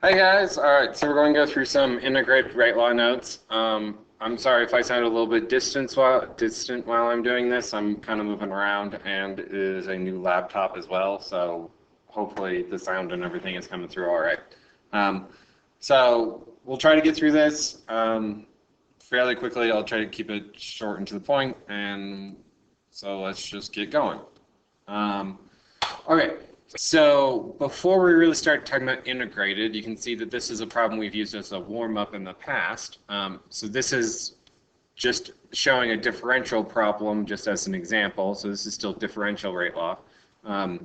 Hey guys, all right, so we're going to go through some integrated rate law notes. I'm sorry if I sound a little bit distant while I'm doing this. I'm kind of moving around, and it is a new laptop as well, so hopefully the sound and everything is coming through all right. So we'll try to get through this fairly quickly. I'll try to keep it short and to the point, and so let's just get going. Okay. So before we really start talking about integrated, you can see that this is a problem we've used as a warm-up in the past. So this is just showing a differential problem just as an example. So this is still differential rate law. And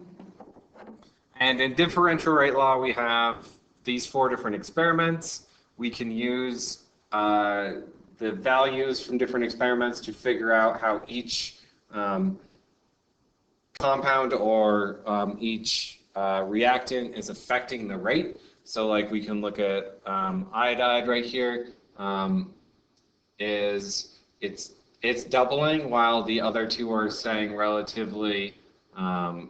in differential rate law, we have these 4 different experiments. We can use the values from different experiments to figure out how each compound or each reactant is affecting the rate. So like we can look at iodide right here. It's doubling while the other 2 are staying relatively, well,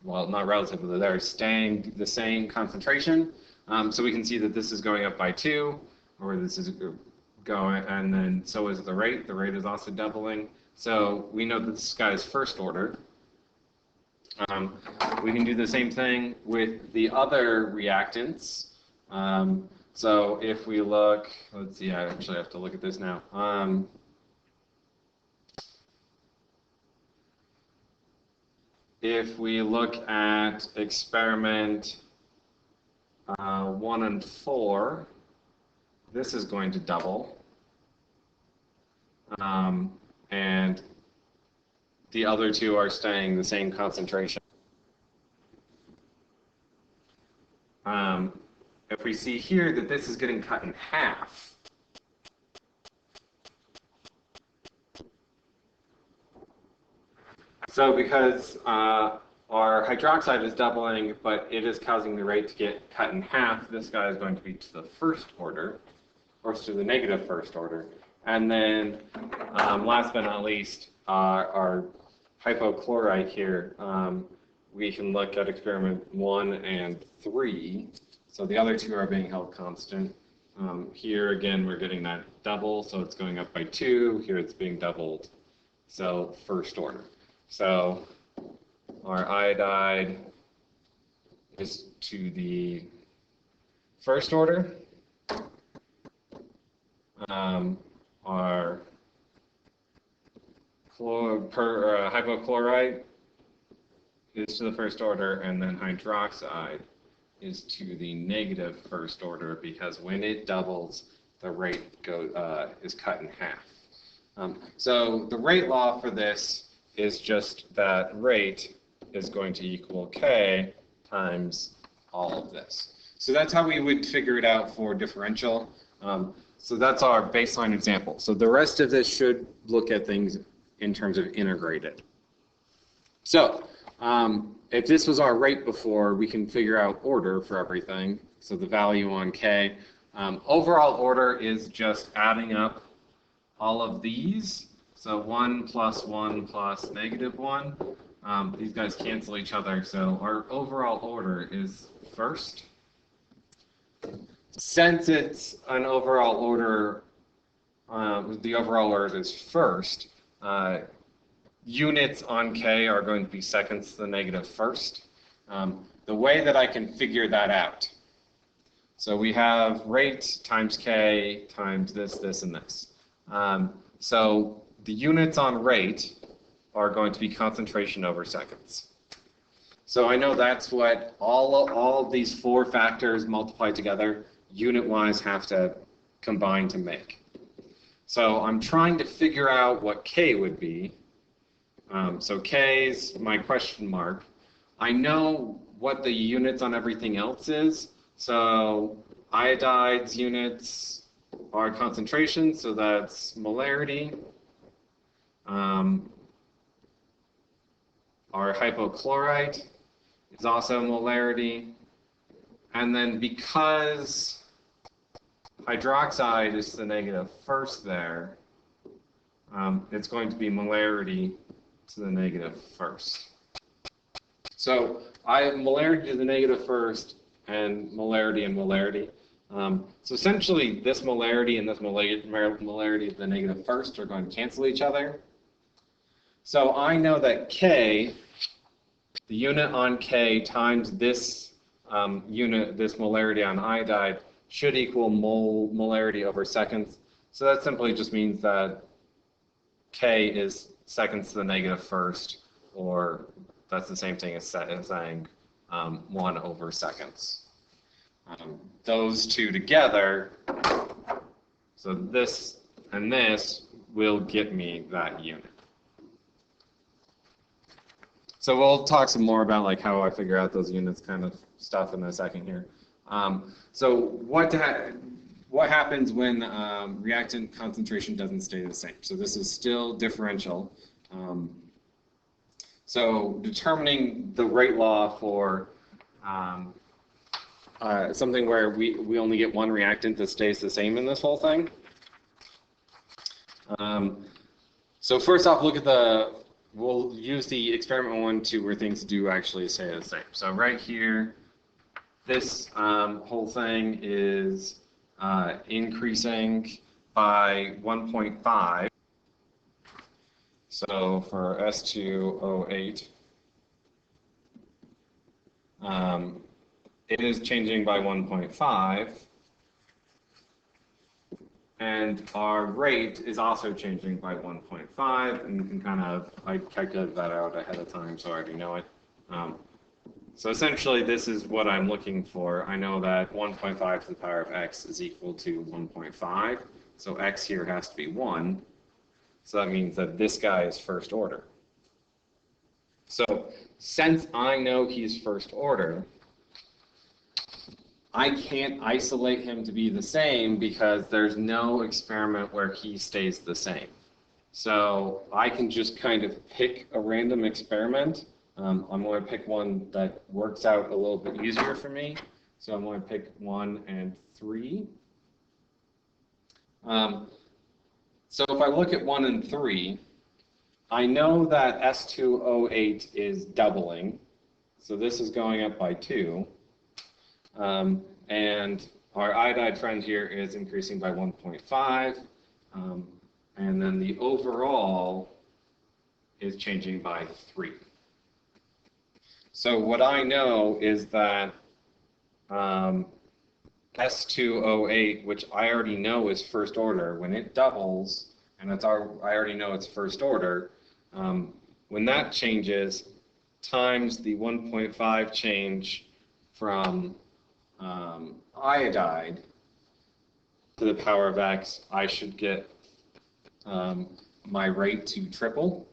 not relatively, they're staying the same concentration. So we can see that this is going up by 2, or this is going, and then so is the rate. The rate is also doubling. So we know that this guy is first order. We can do the same thing with the other reactants. So if we look, let's see, I actually have to look at this now. If we look at experiment 1 and 4, this is going to double. And the other 2 are staying the same concentration. If we see here that this is getting cut in half, so because our hydroxide is doubling, but it is causing the rate to get cut in half, this guy is going to be to the first order, or to the negative first order. And then last but not least, our hypochlorite here, we can look at experiment 1 and 3. So the other 2 are being held constant. Here again, we're getting that double, so it's going up by 2. Here it's being doubled, so first order. So our iodide is to the first order. Our hypochlorite is to the first order, and then hydroxide is to the negative first order, because when it doubles, the rate is cut in half. So the rate law for this is just that rate is going to equal K times all of this. So that's how we would figure it out for differential. So that's our baseline example. So the rest of this should look at things in terms of integrated. So if this was our rate before, we can figure out order for everything. So the value on K. Overall order is just adding up all of these. So 1 plus 1 plus negative 1. These guys cancel each other. So our overall order is first. Since it's an overall order, the overall order is first, units on K are going to be seconds to the negative first. The way that I can figure that out, so we have rate times K times this, this, and this. So the units on rate are going to be concentration over seconds. So I know that's what all of these 4 factors multiplied together unit-wise have to combine to make. So I'm trying to figure out what K would be. So K is my question mark. I know what the units on everything else is. So iodide's units are concentration, so that's molarity. Our hypochlorite is also molarity. And then because hydroxide is the negative first there, it's going to be molarity to the negative first. So I have molarity to the negative first, and molarity. So essentially, this molarity and this molarity of the negative first are going to cancel each other. So I know that K, the unit on K times this this molarity on iodide should equal molarity over seconds. So that simply just means that K is seconds to the negative first, or that's the same thing as saying 1 over seconds. Those two together, so this and this, will get me that unit. So we'll talk some more about like how I figure out those units kind of stuff in a second here. So what happens when reactant concentration doesn't stay the same? So this is still differential. So determining the rate law for something where we only get one reactant that stays the same in this whole thing. So first off, we'll use the experiment 1, 2 where things do actually stay the same. So right here, this whole thing is increasing by 1.5. So for S2O8, it is changing by 1.5. And our rate is also changing by 1.5, and you can kind of, I calculated that out ahead of time, so I already know it. So essentially, this is what I'm looking for. I know that 1.5 to the power of x is equal to 1.5, so x here has to be 1. So that means that this guy is first order. So since I know he's first order, I can't isolate him to be the same because there's no experiment where he stays the same. So I can just kind of pick a random experiment. I'm going to pick one that works out a little bit easier for me. So I'm going to pick 1 and 3. So if I look at 1 and 3, I know that S2O8 is doubling. So this is going up by 2. And our iodide friend here is increasing by 1.5. And then the overall is changing by 3. So what I know is that S2O8, which I already know is first order, when it doubles, and I already know it's first order, when that changes, times the 1.5 change from iodide to the power of x, I should get my rate to triple.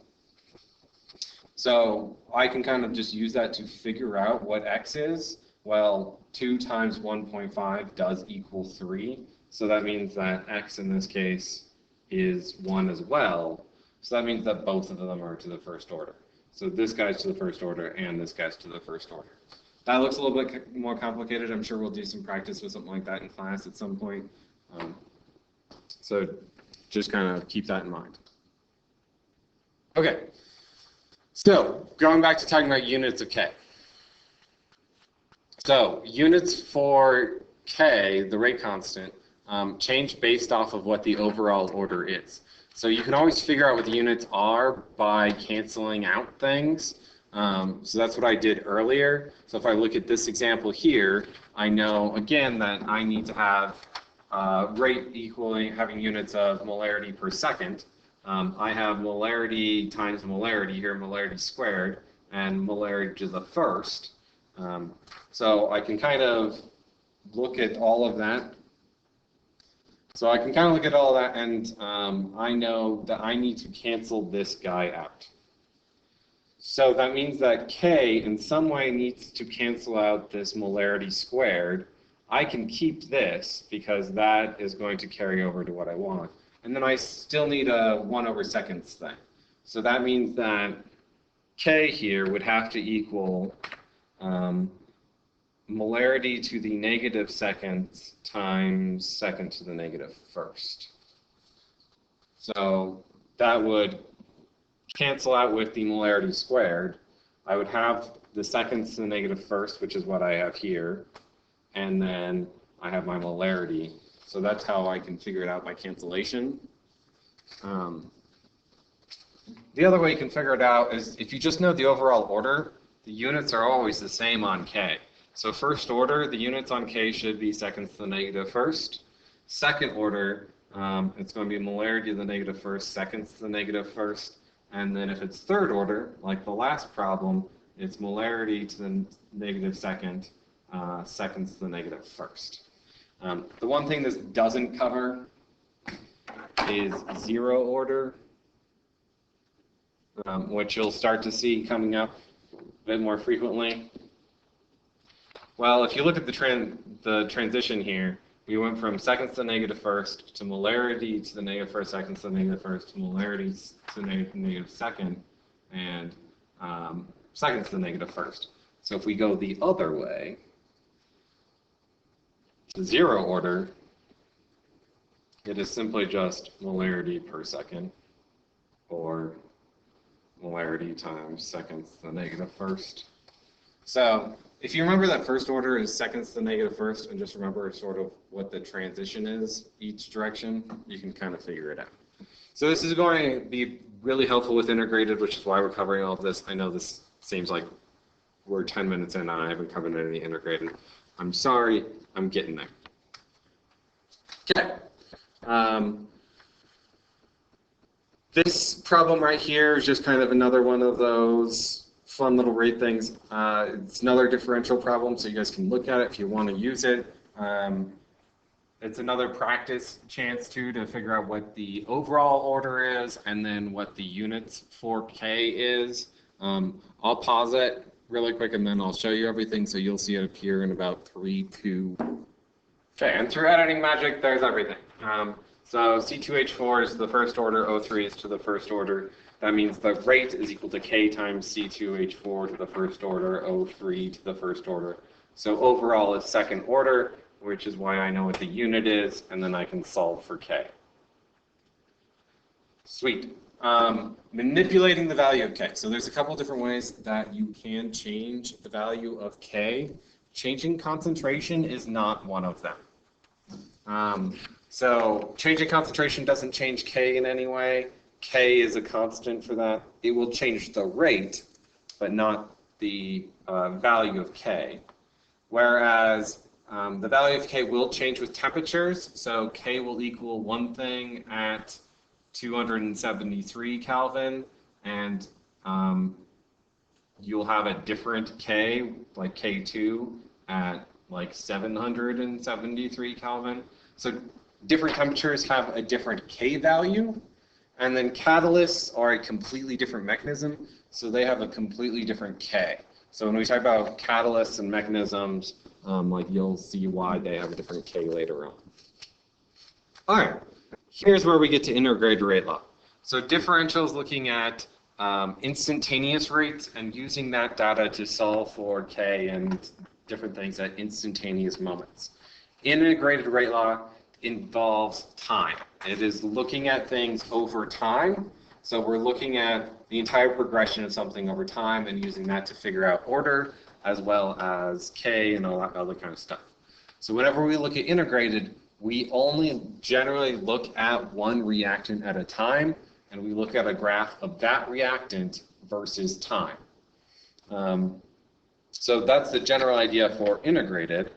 So I can kind of just use that to figure out what x is. Well, 2 times 1.5 does equal 3. So that means that x in this case is 1 as well. So that means that both of them are to the first order. So this guy's to the first order and this guy's to the first order. That looks a little bit more complicated. I'm sure we'll do some practice with something like that in class at some point. So just kind of keep that in mind. Okay. So going back to talking about units of K. So units for K, the rate constant, change based off of what the overall order is. So you can always figure out what the units are by canceling out things. So that's what I did earlier. So if I look at this example here, I know again that I need to have rate equaling having units of molarity per second. I have molarity times molarity here, molarity squared, and molarity to the first. So I can kind of look at all of that. So I can kind of look at all that, and I know that I need to cancel this guy out. So that means that K in some way needs to cancel out this molarity squared. I can keep this because that is going to carry over to what I want. And then I still need a 1 over seconds thing. So that means that K here would have to equal molarity to the negative seconds times second to the negative first. So that would cancel out with the molarity squared. I would have the seconds to the negative first, which is what I have here. and then I have my molarity. So that's how I can figure it out by cancellation. The other way you can figure it out is if you just know the overall order, the units are always the same on K. So first order, the units on K should be seconds to the negative first. Second order, it's going to be molarity to the negative first, seconds to the negative first. And then if it's third order, like the last problem, it's molarity to the negative second, seconds to the negative first. The one thing this doesn't cover is zero order, which you'll start to see coming up a bit more frequently. Well, if you look at the transition here, we went from seconds to the negative first to molarity to the negative first, seconds to the negative first, to molarity to the negative second, and seconds to the negative first. So if we go the other way, to zero order, it is simply just molarity per second, or molarity times seconds to the negative first. So if you remember that first order is seconds to the negative first, and just remember sort of what the transition is each direction, you can kind of figure it out. So this is going to be really helpful with integrated, which is why we're covering all of this. I know this seems like we're 10 minutes in and I haven't covered any integrated. I'm sorry, I'm getting there. Okay. This problem right here is just kind of another one of those fun little rate things. It's another differential problem, so you guys can look at it if you want to use it. It's another practice chance too to figure out what the overall order is and then what the units for K is. I'll pause it really quick and then I'll show you everything so you'll see it appear in about 3, 2. Okay, and through editing magic, there's everything. So C2H4 is the first order, O3 is to the first order. That means the rate is equal to K times C2H4 to the first order, O3 to the first order. So overall it's second order, which is why I know what the unit is, and then I can solve for K. Sweet. Manipulating the value of K. So there's a couple different ways that you can change the value of K. Changing concentration is not one of them. So changing concentration doesn't change K in any way. K is a constant for that. It will change the rate, but not the value of K. Whereas the value of K will change with temperatures. So K will equal one thing at 273 Kelvin, and you'll have a different K, like K2, at like 773 Kelvin. So different temperatures have a different K value, and then catalysts are a completely different mechanism, so they have a completely different K. So when we talk about catalysts and mechanisms, like you'll see why they have a different K later on. All right, here's where we get to integrated rate law. So differential is looking at instantaneous rates and using that data to solve for K and different things at instantaneous moments. Integrated rate law involves time. It is looking at things over time. So we're looking at the entire progression of something over time and using that to figure out order as well as K and all that other kind of stuff. So whenever we look at integrated, we only generally look at one reactant at a time, and we look at a graph of that reactant versus time. So that's the general idea for integrated.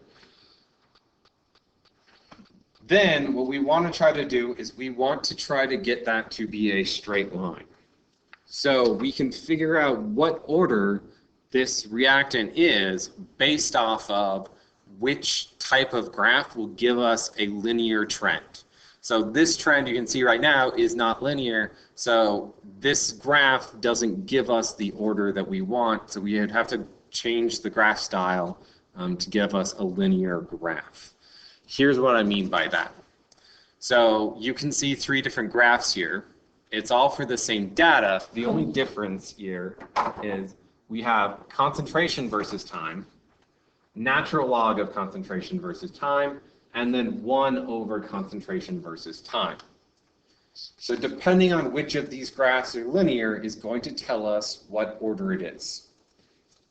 Then what we want to try to do is we want to try to get that to be a straight line. So we can figure out what order this reactant is based off of which type of graph will give us a linear trend. So this trend you can see right now is not linear, so this graph doesn't give us the order that we want, so we would have to change the graph style to give us a linear graph. Here's what I mean by that. So you can see 3 different graphs here. It's all for the same data. The only difference here is we have concentration versus time, natural log of concentration versus time, and then 1 over concentration versus time. So depending on which of these graphs are linear is going to tell us what order it is.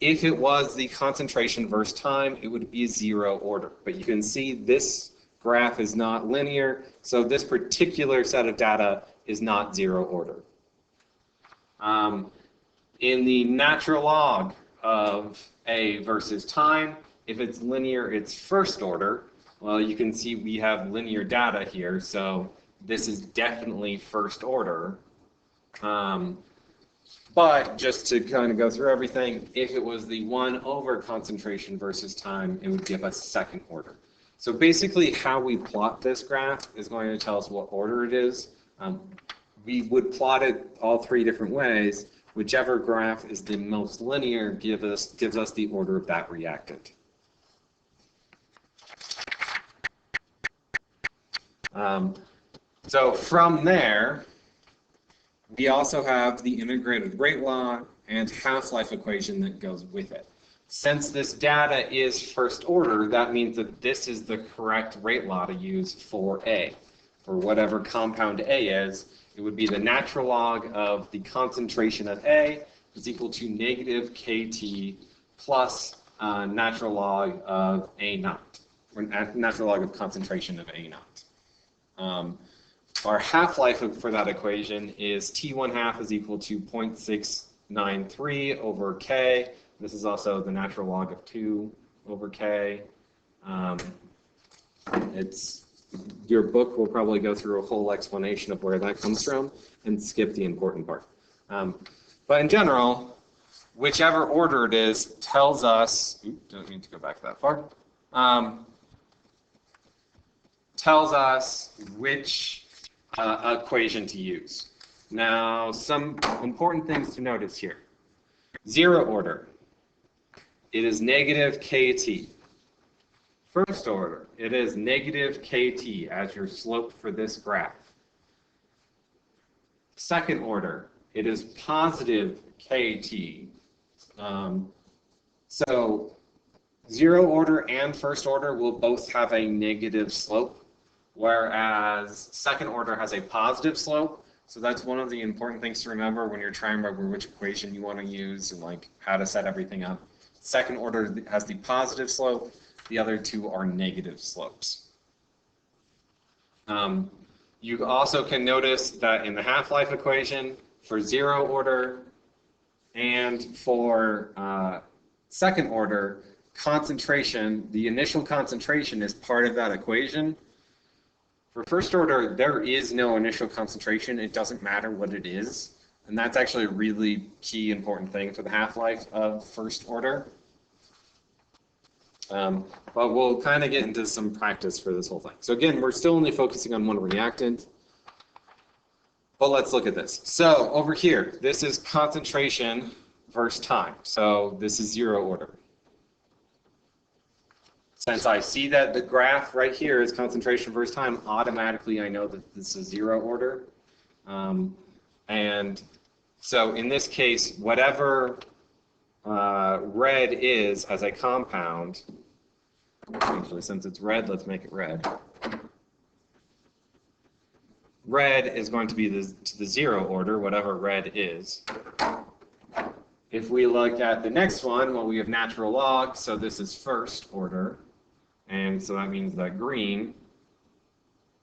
If it was the concentration versus time, it would be zero order. But you can see this graph is not linear, so this particular set of data is not zero order. In the natural log of A versus time, if it's linear, it's first order. Well, you can see we have linear data here, so this is definitely first order. But just to kind of go through everything, if it was the 1 over concentration versus time, it would give us second order. So basically how we plot this graph is going to tell us what order it is. We would plot it all three different ways. Whichever graph is the most linear gives us the order of that reactant. So from there, we also have the integrated rate law and half-life equation that goes with it. Since this data is first order, that means that this is the correct rate law to use for A. For whatever compound A is, it would be the natural log of the concentration of A is equal to negative KT plus natural log of A naught, or natural log of concentration of A naught. Our half-life for that equation is T1/2 is equal to 0.693 over K. This is also the natural log of 2 over K. Your book will probably go through a whole explanation of where that comes from and skip the important part. But in general, whichever order it is tells us, don't need to go back that far, tells us which equation to use. Now, some important things to notice here. Zero order, it is negative KT. First order, it is negative KT as your slope for this graph. Second order, it is positive KT. So zero order and first order will both have a negative slope, whereas second order has a positive slope. So that's one of the important things to remember when you're trying to remember which equation you want to use and like how to set everything up. Second order has the positive slope. The other two are negative slopes. You also can notice that in the half-life equation, for zero order and for second order, concentration, the initial concentration is part of that equation. For first order, there is no initial concentration. It doesn't matter what it is. And that's actually a really key important thing for the half-life of first order. But we'll kind of get into some practice for this whole thing. So again, we're still only focusing on one reactant. But let's look at this. So over here, this is concentration versus time. So this is zero order. Since I see that the graph right here is concentration versus time, automatically I know that this is zero order. And so in this case, whatever red is as a compound, actually since it's red, let's make it red. Red is going to be to the zero order, whatever red is. If we look at the next one, well, we have natural log, so this is first order. And so that means that green,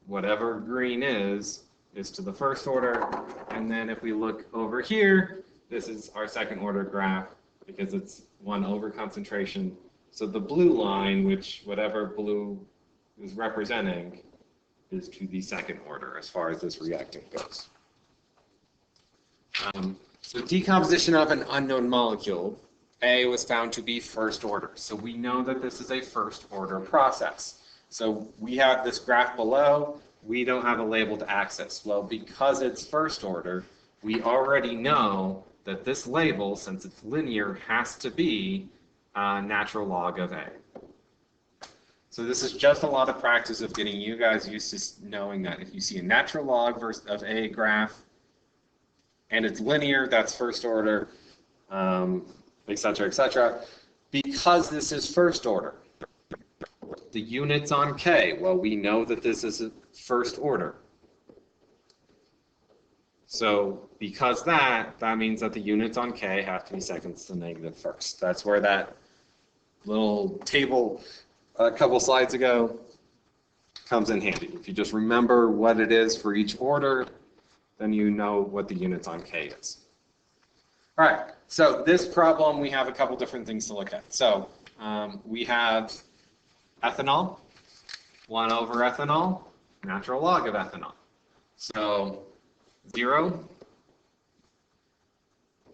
whatever green is to the first order. And then if we look over here, this is our second order graph because it's 1 over concentration. So the blue line, which whatever blue is representing, is to the second order as far as this reactant goes. So decomposition of an unknown molecule, A was found to be first order. So we know that this is a first order process. So we have this graph below. We don't have a labeled axis. Well, because it's first order, we already know that this label, since it's linear, has to be natural log of A. So this is just a lot of practice of getting you guys used to knowing that if you see a natural log of A graph and it's linear, that's first order, et cetera, et cetera. Because this is first order, the units on K, well, we know that this is a first order. So because that means that the units on K have to be seconds to the negative first. That's where that little table a couple slides ago comes in handy. If you just remember what it is for each order, then you know what the units on K is. All right, so this problem, we have a couple different things to look at. So we have ethanol, 1 over ethanol, natural log of ethanol. So 0,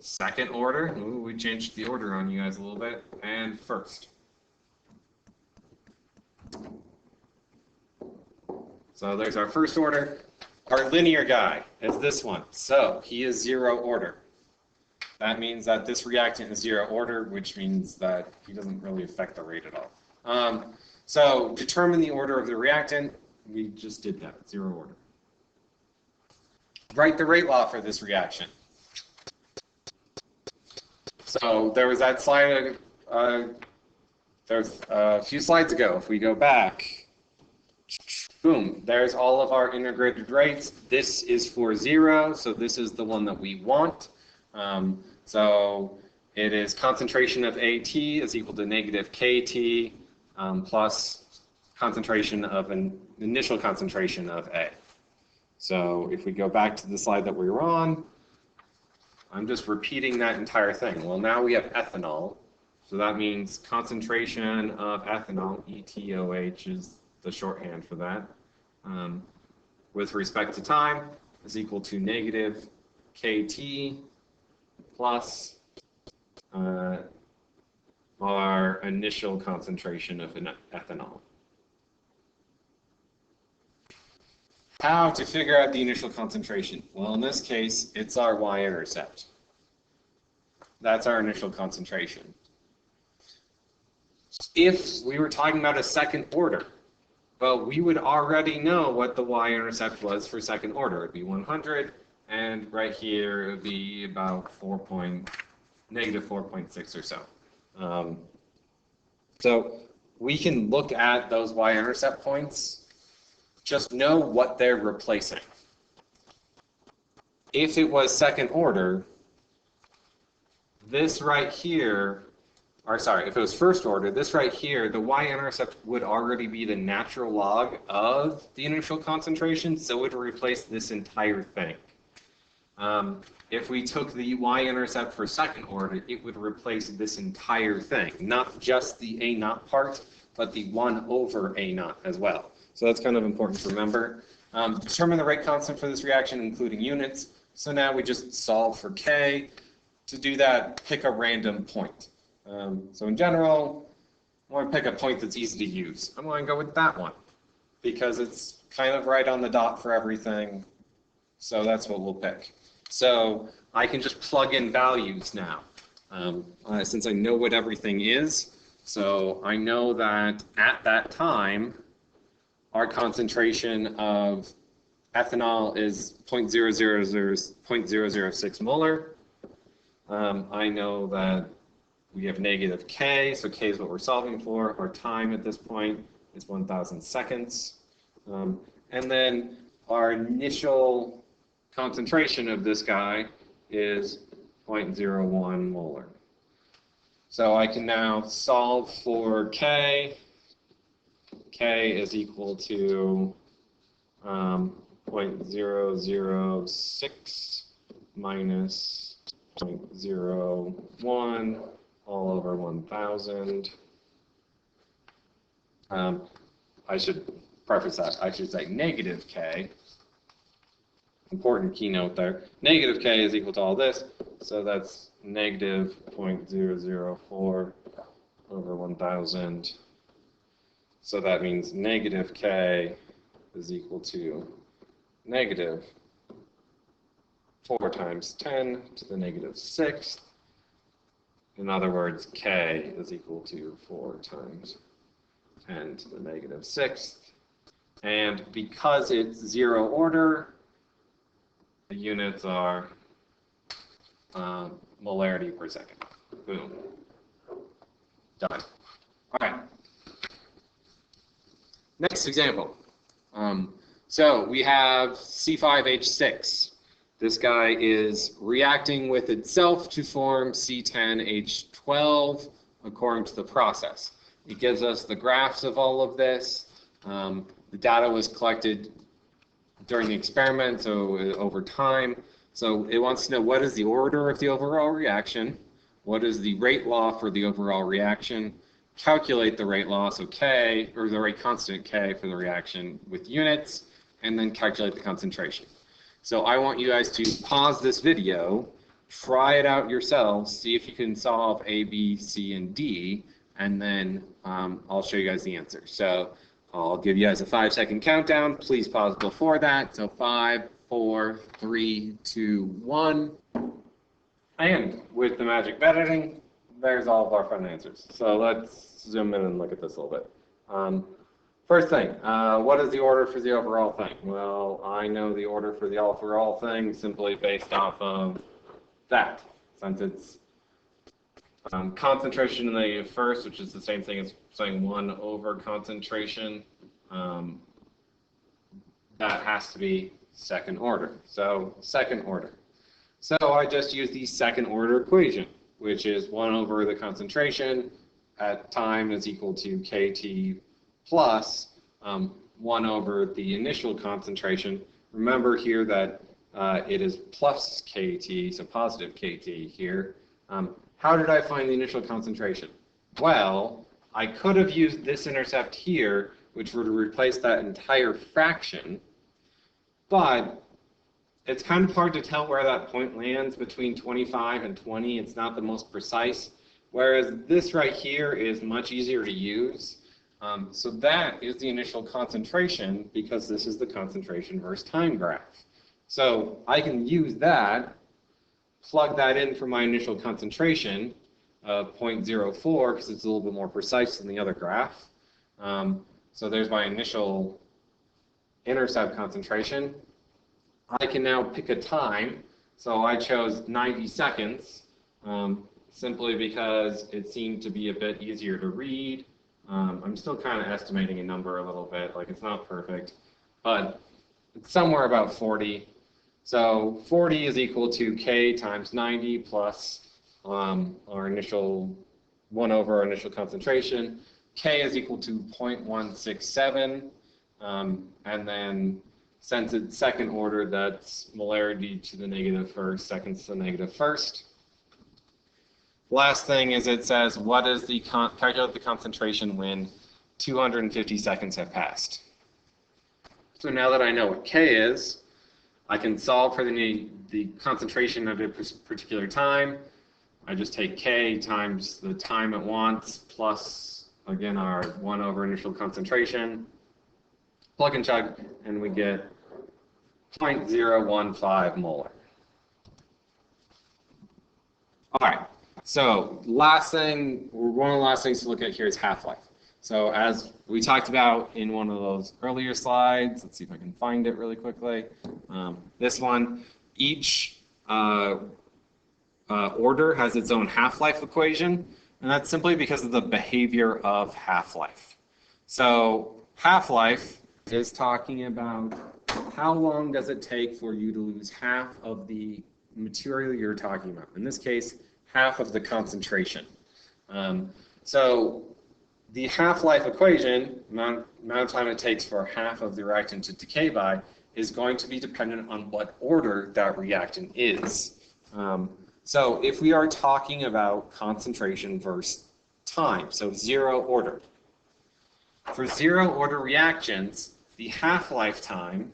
second order, ooh, we changed the order on you guys a little bit, and first. So there's our first order. Our linear guy is this one. So he is 0 order. That means that this reactant is 0 order, which means that he doesn't really affect the rate at all. So determine the order of the reactant. We just did that, 0 order. Write the rate law for this reaction. So there was that slide, there's a few slides ago. If we go back, boom, there's all of our integrated rates. This is for 0, so this is the one that we want. So it is concentration of AT is equal to negative KT plus concentration of an initial concentration of A. So if we go back to the slide that we were on, I'm just repeating that entire thing. Well, now we have ethanol. So that means concentration of ethanol, ETOH is the shorthand for that, with respect to time is equal to negative KT plus our initial concentration of ethanol. How to figure out the initial concentration? Well, in this case, it's our y-intercept. That's our initial concentration. If we were talking about a second order, well, we would already know what the y-intercept was for second order. It would be 100, and right here it would be about negative 4.6 or so. So we can look at those y-intercept points, just know what they're replacing. If it was second order, this right here, or sorry, if it was first order, this right here, the y-intercept would already be the natural log of the initial concentration, so it would replace this entire thing. If we took the y-intercept for second order, it would replace this entire thing, not just the A naught part, but the 1 over A naught as well. So that's kind of important to remember. Determine the rate constant for this reaction, including units. So now we just solve for K. To do that, pick a random point. So in general, I want to pick a point that's easy to use. I'm going to go with that one because it's kind of right on the dot for everything. So that's what we'll pick. So I can just plug in values now since I know what everything is. So I know that at that time, our concentration of ethanol is 0.006 molar. I know that we have negative K, so K is what we're solving for. Our time at this point is 1,000 seconds. And then our initial concentration of this guy is 0.01 molar. So I can now solve for K. K is equal to 0.006 minus 0.01 all over 1,000. I should preface that. I should say negative K. Important keynote there. Negative K is equal to all this, so that's negative 0.004 over 1,000. So that means negative K is equal to negative 4 times 10 to the negative 6th. In other words, K is equal to 4 times 10 to the negative 6th. And because it's 0 order, the units are molarity per second. Boom. Done. All right. Next example. So we have C5H6. This guy is reacting with itself to form C10H12 according to the process. It gives us the graphs of all of this. The data was collected during the experiment, so over time. So it wants to know what is the order of the overall reaction, what is the rate law for the overall reaction, calculate the rate law, so K, or the rate constant K for the reaction with units, and then calculate the concentration. So I want you guys to pause this video, try it out yourselves, see if you can solve A, B, C, and D, and then I'll show you guys the answer. So I'll give you guys a 5-second countdown. Please pause before that. So 5, 4, 3, 2, 1. And with the magic of editing, there's all of our fun answers. So let's zoom in and look at this a little bit. First thing, what is the order for the overall thing? Well, I know the order for the overall thing simply based off of that, since it's concentration in the first, which is the same thing as saying 1 over concentration. That has to be second order. So second order. So I just use the second order equation, which is 1 over the concentration at time is equal to KT plus 1 over the initial concentration. Remember here that it is plus KT, so positive KT here. How did I find the initial concentration? Well, I could have used this intercept here, which would replace that entire fraction, but it's kind of hard to tell where that point lands between 25 and 20. It's not the most precise, whereas this right here is much easier to use. So that is the initial concentration because this is the concentration versus time graph. So I can use that, plug that in for my initial concentration of 0.04 because it's a little bit more precise than the other graph. So there's my initial intercept concentration. I can now pick a time. So I chose 90 seconds simply because it seemed to be a bit easier to read. I'm still kind of estimating a number a little bit, like it's not perfect, but it's somewhere about 40. So 40 is equal to K times 90 plus our initial 1 over our initial concentration. K is equal to 0.167, and then since it's second order, that's molarity to the negative first, seconds to the negative first. Last thing is it says, what is the calculate the concentration when 250 seconds have passed. So now that I know what K is, I can solve for the concentration at a particular time. I just take K times the time it wants plus, again, our 1 over initial concentration, plug and chug, and we get 0.015 molar. All right. So last thing, one of the last things to look at here is half-life. So as we talked about in one of those earlier slides, let's see if I can find it really quickly. This one, each order has its own half-life equation, and that's simply because of the behavior of half-life. So half-life is talking about how long does it take for you to lose half of the material you're talking about. In this case, half of the concentration. So the half-life equation, amount of time it takes for half of the reactant to decay by, is going to be dependent on what order that reactant is. So if we are talking about concentration versus time, so 0 order. For 0 order reactions, the half-life time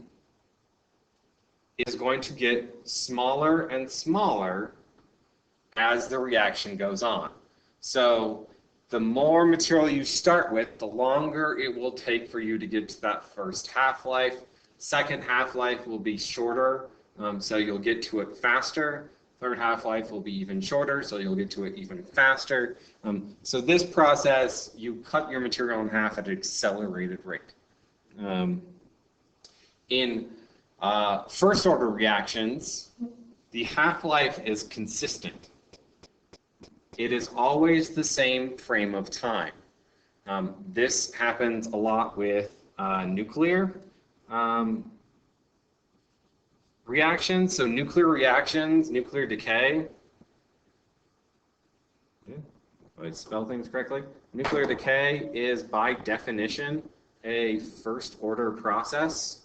is going to get smaller and smaller as the reaction goes on. So the more material you start with, the longer it will take for you to get to that first half-life. Second half-life will be shorter, so you'll get to it faster. Third half-life will be even shorter, so you'll get to it even faster. So this process, you cut your material in half at an accelerated rate. In first order reactions, the half-life is consistent. It is always the same frame of time. This happens a lot with nuclear Reactions, so nuclear reactions, nuclear decay. Yeah, if I spell things correctly. Nuclear decay is by definition a first order process.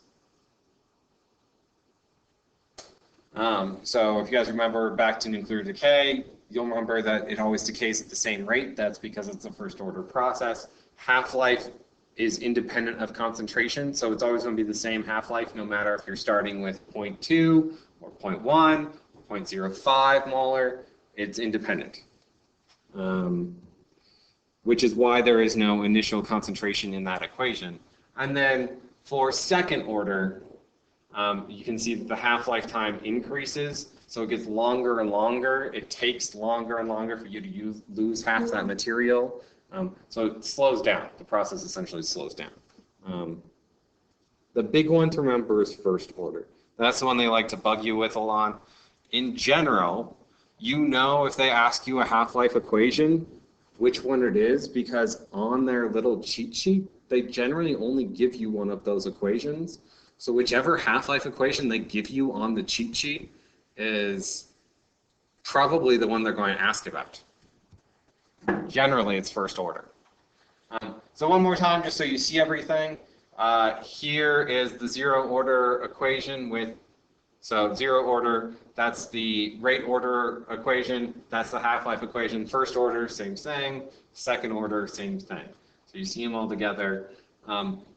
So if you guys remember back to nuclear decay, you'll remember that it always decays at the same rate. That's because it's a first order process. Half-life is independent of concentration, so it's always going to be the same half-life no matter if you're starting with 0.2 or 0.1 or 0.05 molar. It's independent, which is why there is no initial concentration in that equation. And then for second order, you can see that the half-life time increases, so it gets longer and longer. It takes longer and longer for you to lose half that material. So it slows down. The process essentially slows down. The big one to remember is first order. That's the one they like to bug you with a lot. In general, you know if they ask you a half-life equation, which one it is, because on their little cheat sheet, they generally only give you one of those equations. So whichever half-life equation they give you on the cheat sheet is probably the one they're going to ask about. Generally, it's first order. So one more time, just so you see everything. Here is the zero order equation with, so zero order, that's the rate order equation, that's the half-life equation. First order, same thing. Second order, same thing. So you see them all together.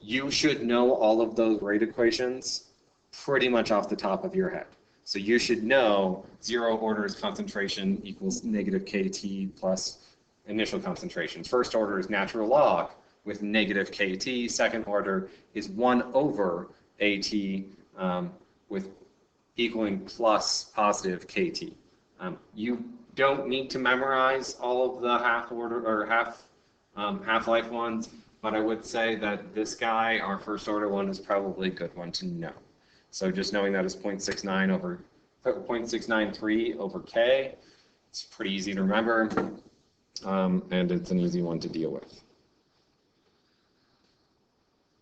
You should know all of those rate equations pretty much off the top of your head. So you should know zero order is concentration equals negative kT plus initial concentration. First order is natural log with negative kT. Second order is 1 over AT with equaling plus positive kT. You don't need to memorize all of the half-order or half-life ones, but I would say that this guy, our first order one, is probably a good one to know. So just knowing that is 0.693 over K, it's pretty easy to remember. And it's an easy one to deal with.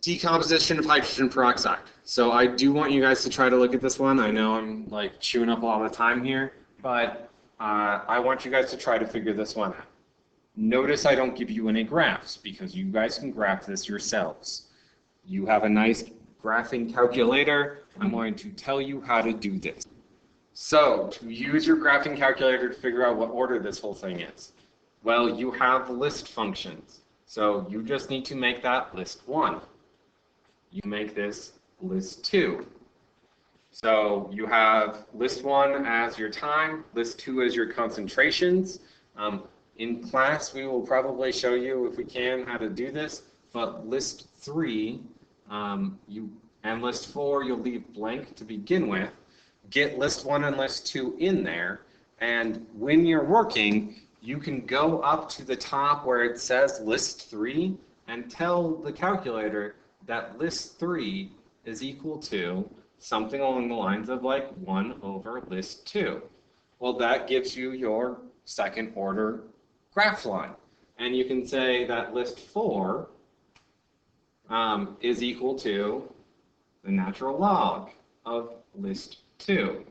Decomposition of hydrogen peroxide. So I do want you guys to try to look at this one. I know I'm like chewing up a lot of time here, but I want you guys to try to figure this one out. Notice I don't give you any graphs because you guys can graph this yourselves. You have a nice graphing calculator. I'm going to tell you how to do this. So to use your graphing calculator to figure out what order this whole thing is. Well, you have list functions, so you just need to make that list 1. You make this list 2. So you have list 1 as your time, list 2 as your concentrations. In class, we will probably show you, if we can, how to do this, but list 3 and list 4 you'll leave blank to begin with. Get list 1 and list 2 in there, and when you're working, you can go up to the top where it says list 3 and tell the calculator that list 3 is equal to something along the lines of like 1 over list 2. Well, that gives you your second order graph line. And you can say that list 4 is equal to the natural log of list 2.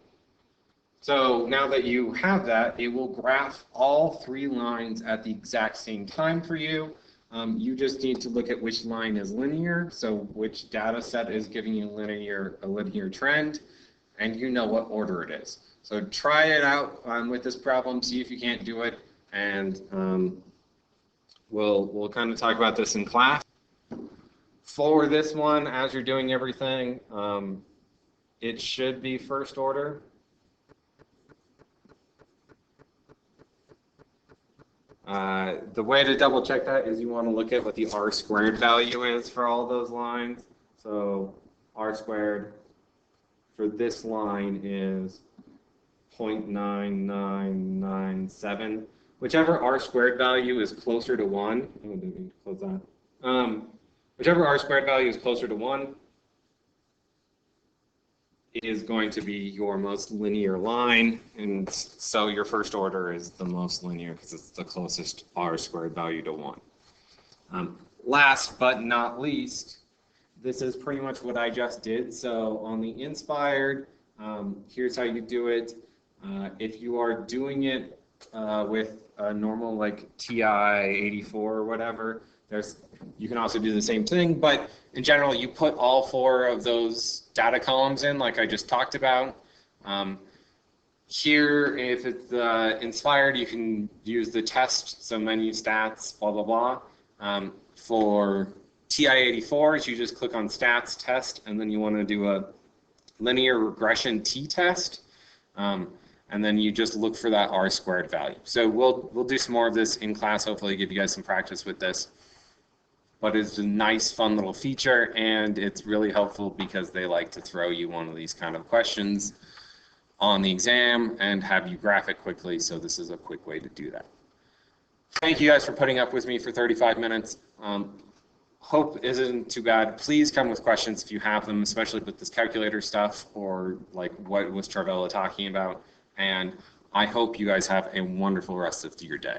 So now that you have that, it will graph all 3 lines at the exact same time for you. You just need to look at which line is linear, so which data set is giving you a linear trend, and you know what order it is. So try it out with this problem, see if you can't do it, and we'll kind of talk about this in class. For this one, as you're doing everything, it should be first order. The way to double check that is you want to look at what the R squared value is for all those lines. So R squared for this line is 0.9997. Whichever R squared value is closer to 1, oh, didn't mean to close that. Whichever R squared value is closer to 1 is going to be your most linear line, and so your first order is the most linear because it's the closest R squared value to 1. Last but not least, this is pretty much what I just did. So on the inspired, Here's how you do it. If you are doing it with a normal like TI-84 or whatever, you can also do the same thing, but in general, you put all 4 of those data columns in, like I just talked about. Here, if it's inspired, you can use the test, so menu stats, blah, blah, blah. For TI-84s, you just click on stats, test, and then you want to do a linear regression t-test. And then you just look for that r-squared value. So we'll do some more of this in class, hopefully give you guys some practice with this. But it's a nice, fun little feature, and it's really helpful because they like to throw you one of these kind of questions on the exam and have you graph it quickly, so this is a quick way to do that. Thank you guys for putting up with me for 35 minutes. Hope isn't too bad. Please come with questions if you have them, especially with this calculator stuff or like what was Charvella talking about. And I hope you guys have a wonderful rest of your day.